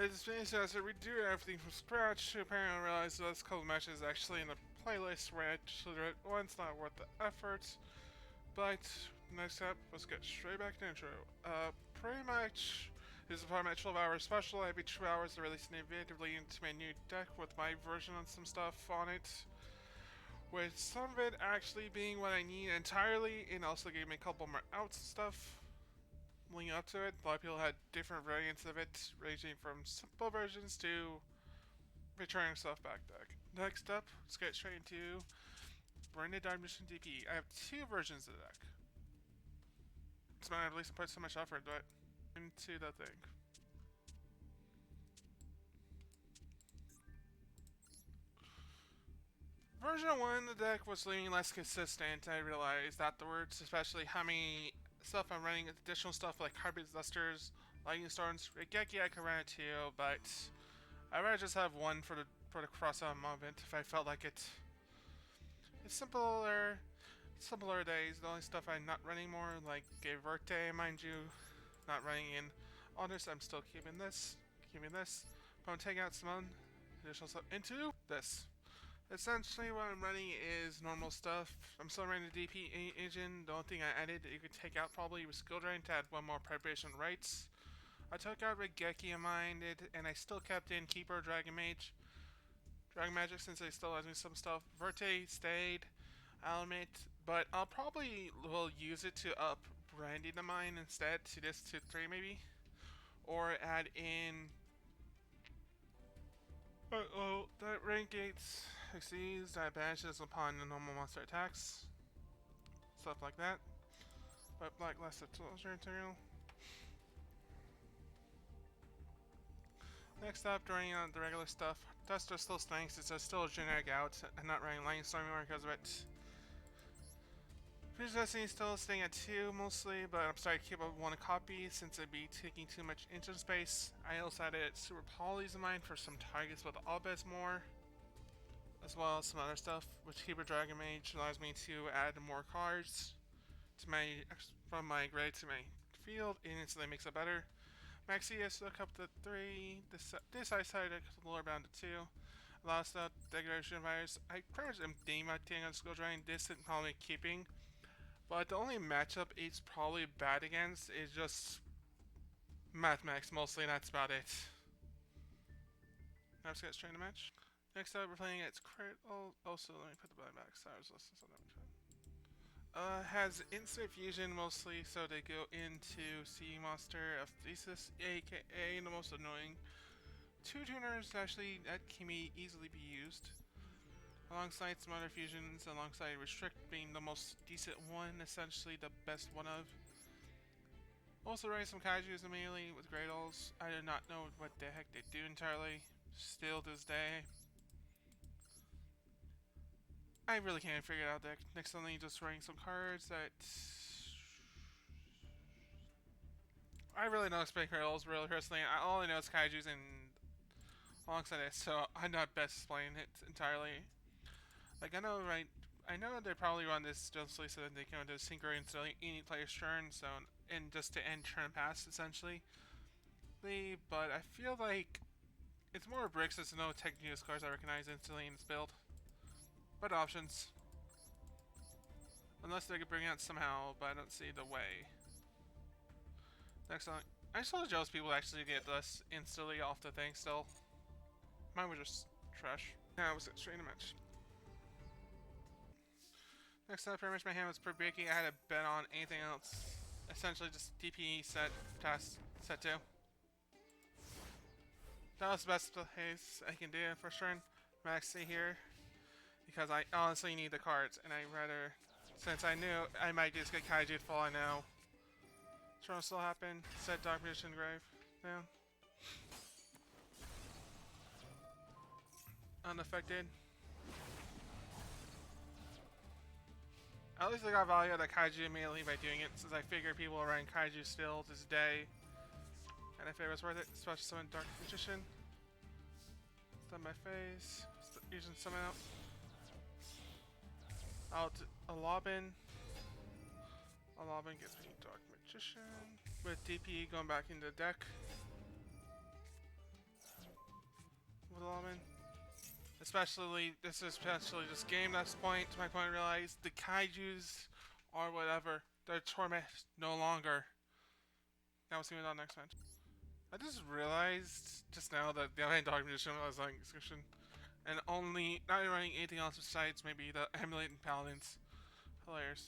it's finished as I redo everything from scratch. Apparently I realized this couple matches actually in the playlist where I actually read once, not worth the effort. But next up, let's get straight back to the intro. Pretty much this is part of my 12-hour special. Every 2 hours I release an video leading to my new deck with my version on some stuff on it. With some of it actually being what I need entirely, and also gave me a couple more outs and stuff leading up to it. A lot of people had different variants of it, ranging from simple versions to returning stuff back deck. Next up, let's get straight into Branded Dimension DPE. I have two versions of the deck. So I at least put so much effort into it. Into the thing. Version 1 of the deck was leaning less consistent. I realized afterwards, especially how many stuff I'm running, additional stuff like Hybrid Dusters, Lightning Storms, Regeki I could run it too, but I'd rather just have one for the crossover moment if I felt like it. It's simpler days. The only stuff I'm not running more, like Verte, mind you, not running in Honest, I'm still keeping this, but I'm taking out some additional stuff into this. Essentially what I'm running is normal stuff. I'm still running the DPE engine. The only thing I added that you could take out probably was Skill Drain to add one more preparation rights. I took out Regeki and minded, and I still kept in Keeper, Dragon Magic since they still has me some stuff. Verte stayed, Element, but I'll probably will use it to up Brandy the Mine instead to this to 3 maybe. Or add in that rank gates exceeds that banishes upon the normal monster attacks. Stuff like that. But black less soldier material. Next up, during the regular stuff, Duster still stinks. It's still a generic out. I'm not running Lightning Storm anymore because of it. Fusion Destiny is still staying at 2 mostly, but I'm starting to keep up 1 copy since it'd be taking too much engine space. I also added Super Polys in mine for some targets with Albez more, as well as some other stuff, which Keeper Dragon Mage allows me to add more cards to my from my grade to my field, and instantly makes it better. Maxi I stuck up to 3. This I started lower bound to 2. Last up, Degradation Virus. I pretty much am demoting on Skill Drain. This is probably keeping. But the only matchup it's probably bad against is just Matchmechs mostly, and that's about it. Now let's get straight to match. Next up, we're playing against Graydle. Also, let me put the blind back so I was listening to that. Has instant fusion mostly, so they go into Sea Monster of Thesis, aka the most annoying 2 tuners actually that can easily be used. Alongside some other fusions, alongside Restrict being the most decent one, essentially the best one of. Also running some kaijus immediately with graydles. I do not know what the heck they do entirely, still to this day. I really can't figure it out there. Next only just running some cards that I really don't expect graydles really personally. All I know is kaijus and alongside it, so I'm not best explaining it entirely. Like I know they probably run this justly so that they can do synchro into any player's turn, so and just to end turn pass essentially. But I feel like it's more bricks. There's no technical cards I recognize instantly in this build. But options, unless they could bring it out somehow, but I don't see the way. Next on, I saw the jealous people actually get this instantly off the thing. Still, mine was just trash. Now let's get straight into match. Next up, pretty much my hand was pretty breaking. I had to bet on anything else. Essentially just DPE set, task, set 2. That was the best place I can do for sure. Maxi here. Because I honestly need the cards, and I rather, since I knew I might just get kaiju for all I know. Trying to still happen. Set Dark Magician Grave down. Unaffected. At least I got value out of kaiju immediately by doing it, since I figure people are running kaiju still this day. And I figure it was worth it, especially summon Dark Magician. Stun my face. Using summon out. Out a Lobbin. A Lobbin gets me Dark Magician. With DPE going back into the deck. Especially, this is especially this game at this point, to my point, I realized the kaijus or whatever, their torment no longer. Now we'll see what on next match. I just realized just now that the other dog musician was like description, and only not running anything else besides maybe the emulating paladins. Hilarious.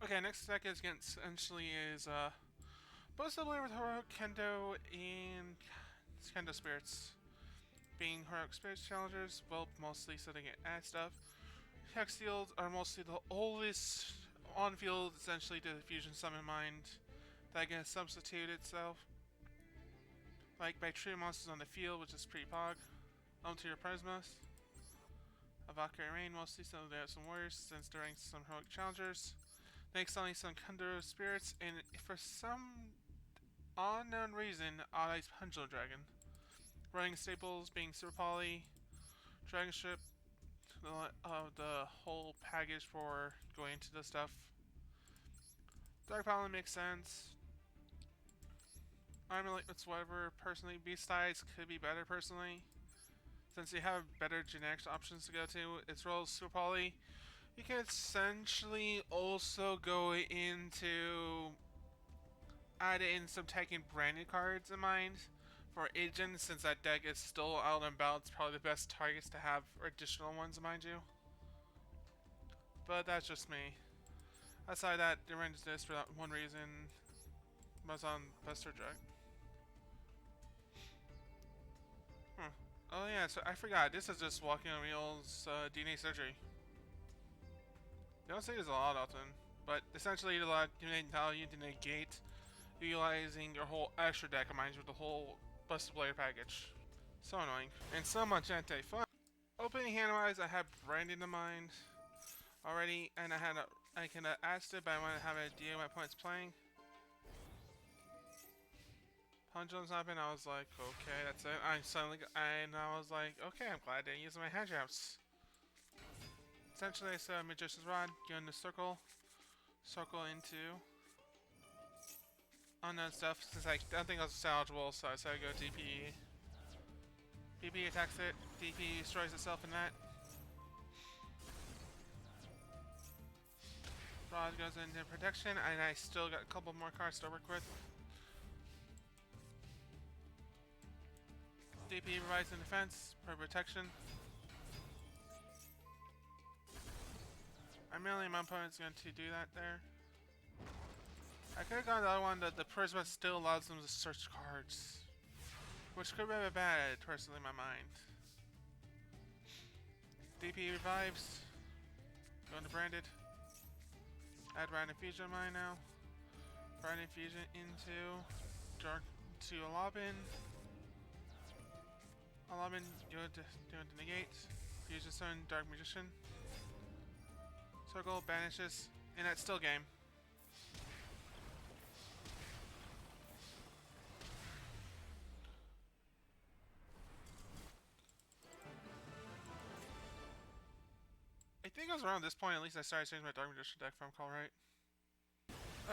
Okay, next deck is against essentially is both similar with heroic kendo and kendo spirits. Being heroic spirits challengers, well, mostly sitting at stuff. Hex seals are mostly the oldest on-field, essentially, diffusion summon mind that can substitute itself, like by treating monsters on the field, which is pretty pog. To your Prismas. A Valkyrie Rain, mostly some of the some warriors, since during some heroic challengers. Next, only some Kendo spirits, and for some unknown reason, Odd-Eyes Pendulum Dragon. Running staples being Super Poly, Dragon Ship, the whole package for going into the stuff. Dark Paladin makes sense. Armor it's whatever. Personally, Beast Eyes could be better personally. Since you have better generic options to go to, its role is Super Poly. You can essentially also go into add in some taking branded cards in mind for Agent, since that deck is still out and about. It's probably the best targets to have additional ones, mind you. But that's just me. Aside that, they ran this for that one reason. Was on Buster Drag. Oh yeah, so I forgot. This is just walking on wheels DNA surgery. They don't say this a lot often, but essentially it allows you to negate utilizing your whole extra deck of mines with the whole busted player package. So annoying. And so much anti-fun. Opening hand wise, I have Brandon in mind already, and I can ask it, but I want to have an idea my opponent's playing. Pendulum's happened, I was like, okay, that's it. I was like, okay, I'm glad I didn't use my hand traps. Essentially, I said Magician's Rod, go in the circle into unknown stuff, since I don't think I was salvageable, so I said I go DPE. DPE attacks it, DPE destroys itself in that. Rod goes into protection, and I still got a couple more cards to work with. DP provides in defense for protection. I'm really my opponent's going to do that there. I could have gone the other one, that the Prisma still allows them to search cards, which could have been bad, personally, in my mind. DP revives. Going to Branded. Add Random Infusion on mine now. Random Infusion into Dark to Alabin. Alabin, do it to negate. Fusion Stone, Dark Magician. Circle, banishes, and that's still game. I think it was around this point, at least I started changing my Dark Magician deck, if I'm call right.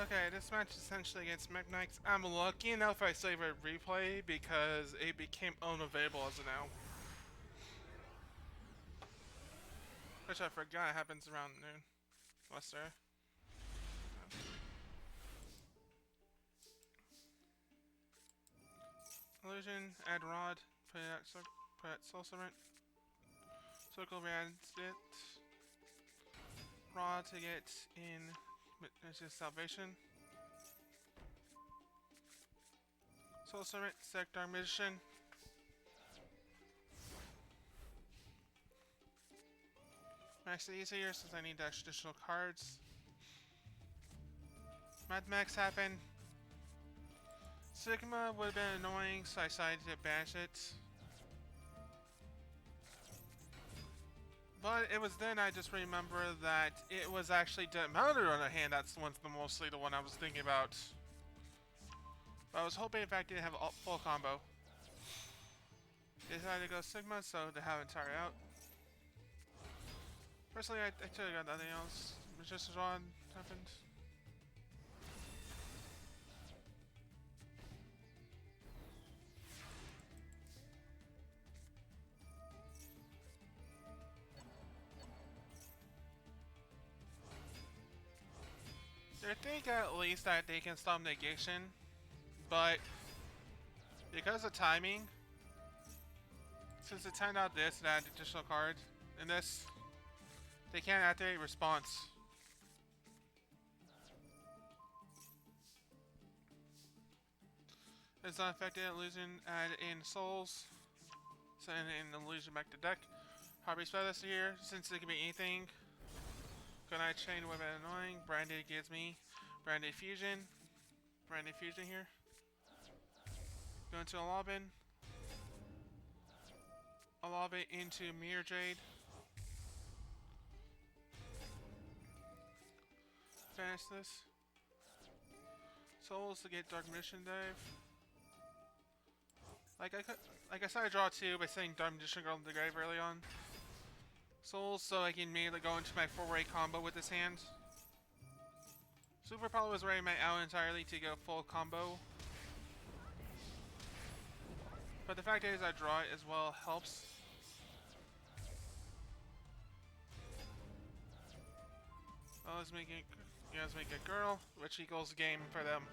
Okay, this match is essentially against Matchmechs. I'm lucky enough I save a replay because it became unavailable as of now. Which I forgot happens around noon. Wester. Illusion, add Rod, put it Soul Servant. Circle reacts it. Rod to get in. It's just Salvation. Soul Servant, Sec Dark Magician. Makes it easier since I need additional cards. Matchmechs happen. Sigma would have been annoying, so I decided to banish it. But it was then I just remember that it was actually mounted on a hand. That's mostly the one I was thinking about. But I was hoping in fact didn't have a full combo. Decided to go Sigma, so to have it entire out. Personally, I should have got nothing else. Magician's Rod happened. I think at least that they can stop negation, but because of timing, since it timed out this and add additional card, in this, they can't activate response. It's not affected, illusion add in souls, send in illusion back to deck. Hobby spell this here, since it can be anything. Good Night Chain, weapon annoying. Branded gives me Branded Fusion. Branded Fusion here. Go into a Lobin. A Lobin into Mirror Jade. Finish this. Souls to get Dark Mission Dive. Like I said, I draw 2 by saying Dark Magician Girl in the grave early on. Souls, so I can immediately go into my 4-way combo with this hand. Super probably was ready my out entirely to go full combo. But the fact is I draw it as well helps. Well, let's make a girl, which equals game for them.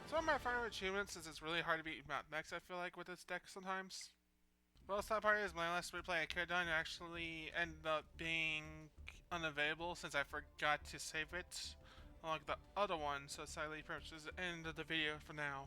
It's one of my favorite achievements since it's really hard to beat Matchmechs, I feel like, with this deck sometimes. Well, sad part is my last replay I could have done actually ended up being unavailable since I forgot to save it, unlike the other one, so sadly, perhaps this is the end of the video for now.